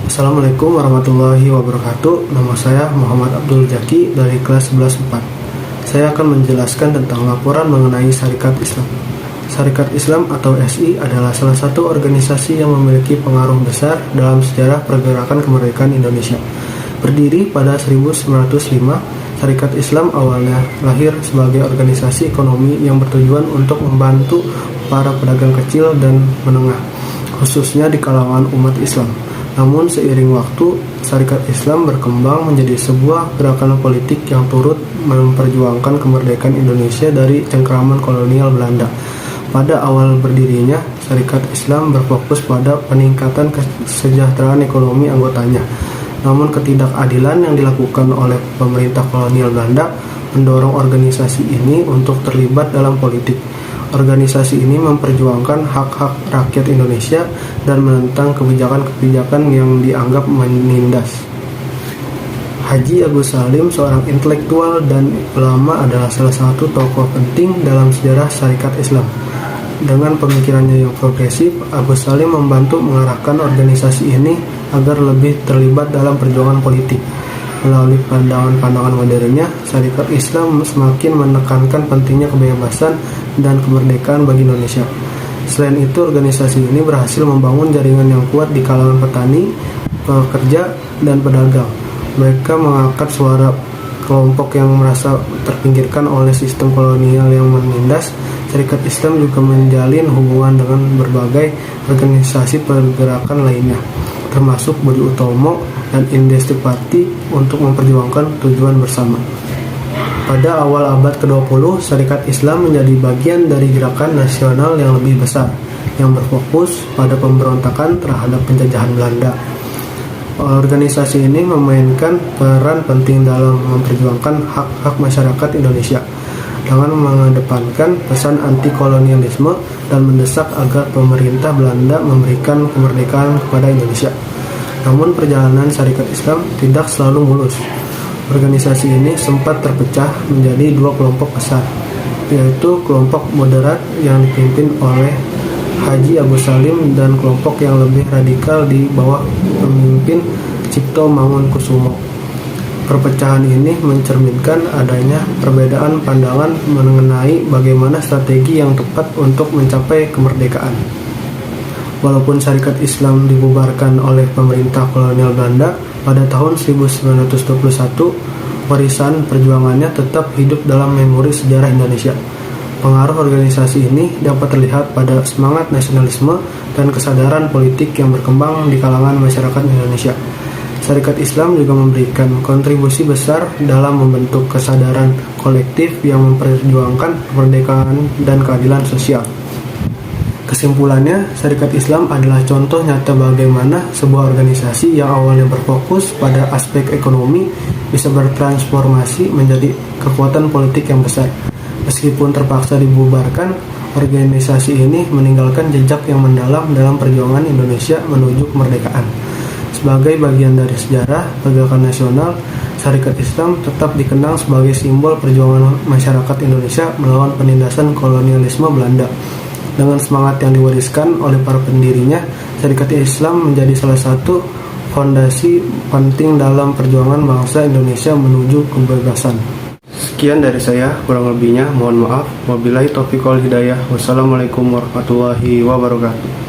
Assalamualaikum warahmatullahi wabarakatuh. Nama saya Muhammad Abdul Jaki dari kelas 11-4. Saya akan menjelaskan tentang laporan mengenai Syarikat Islam. Syarikat Islam atau SI adalah salah satu organisasi yang memiliki pengaruh besar dalam sejarah pergerakan kemerdekaan Indonesia. Berdiri pada 1905, Syarikat Islam awalnya lahir sebagai organisasi ekonomi yang bertujuan untuk membantu para pedagang kecil dan menengah, khususnya di kalangan umat Islam. Namun seiring waktu, Syarikat Islam berkembang menjadi sebuah gerakan politik yang turut memperjuangkan kemerdekaan Indonesia dari cengkraman kolonial Belanda. Pada awal berdirinya, Syarikat Islam berfokus pada peningkatan kesejahteraan ekonomi anggotanya. Namun ketidakadilan yang dilakukan oleh pemerintah kolonial Belanda mendorong organisasi ini untuk terlibat dalam politik. Organisasi ini memperjuangkan hak-hak rakyat Indonesia dan menentang kebijakan-kebijakan yang dianggap menindas. Haji Agus Salim, seorang intelektual dan ulama, adalah salah satu tokoh penting dalam sejarah Syarikat Islam. Dengan pemikirannya yang progresif, Agus Salim membantu mengarahkan organisasi ini agar lebih terlibat dalam perjuangan politik. Melalui pandangan-pandangan modernnya, Syarikat Islam semakin menekankan pentingnya kebebasan dan kemerdekaan bagi Indonesia. Selain itu, organisasi ini berhasil membangun jaringan yang kuat di kalangan petani, pekerja, dan pedagang. Mereka mengangkat suara kelompok yang merasa terpinggirkan oleh sistem kolonial yang menindas. Syarikat Islam juga menjalin hubungan dengan berbagai organisasi pergerakan lainnya, termasuk Budi Utomo dan Industri Party untuk memperjuangkan tujuan bersama. Pada awal abad ke-20, Syarikat Islam menjadi bagian dari gerakan nasional yang lebih besar, yang berfokus pada pemberontakan terhadap penjajahan Belanda. Organisasi ini memainkan peran penting dalam memperjuangkan hak-hak masyarakat Indonesia, dengan mengedepankan pesan anti-kolonialisme dan mendesak agar pemerintah Belanda memberikan kemerdekaan kepada Indonesia. Namun perjalanan Syarikat Islam tidak selalu mulus. Organisasi ini sempat terpecah menjadi dua kelompok besar, yaitu kelompok moderat yang dipimpin oleh Haji Agus Salim dan kelompok yang lebih radikal di bawah pemimpin Cipto Mangunkusumo. Perpecahan ini mencerminkan adanya perbedaan pandangan mengenai bagaimana strategi yang tepat untuk mencapai kemerdekaan. Walaupun Syarikat Islam dibubarkan oleh pemerintah kolonial Belanda pada tahun 1921, warisan perjuangannya tetap hidup dalam memori sejarah Indonesia. Pengaruh organisasi ini dapat terlihat pada semangat nasionalisme dan kesadaran politik yang berkembang di kalangan masyarakat Indonesia. Syarikat Islam juga memberikan kontribusi besar dalam membentuk kesadaran kolektif yang memperjuangkan kemerdekaan dan keadilan sosial. Kesimpulannya, Syarikat Islam adalah contoh nyata bagaimana sebuah organisasi yang awalnya berfokus pada aspek ekonomi bisa bertransformasi menjadi kekuatan politik yang besar. Meskipun terpaksa dibubarkan, organisasi ini meninggalkan jejak yang mendalam dalam perjuangan Indonesia menuju kemerdekaan. Sebagai bagian dari sejarah pergerakan nasional, Syarikat Islam tetap dikenang sebagai simbol perjuangan masyarakat Indonesia melawan penindasan kolonialisme Belanda. Dengan semangat yang diwariskan oleh para pendirinya, Syarikat Islam menjadi salah satu fondasi penting dalam perjuangan bangsa Indonesia menuju kebebasan. Sekian dari saya, kurang lebihnya mohon maaf. Wabillahi taufiq wal hidayah. Wassalamualaikum warahmatullahi wabarakatuh.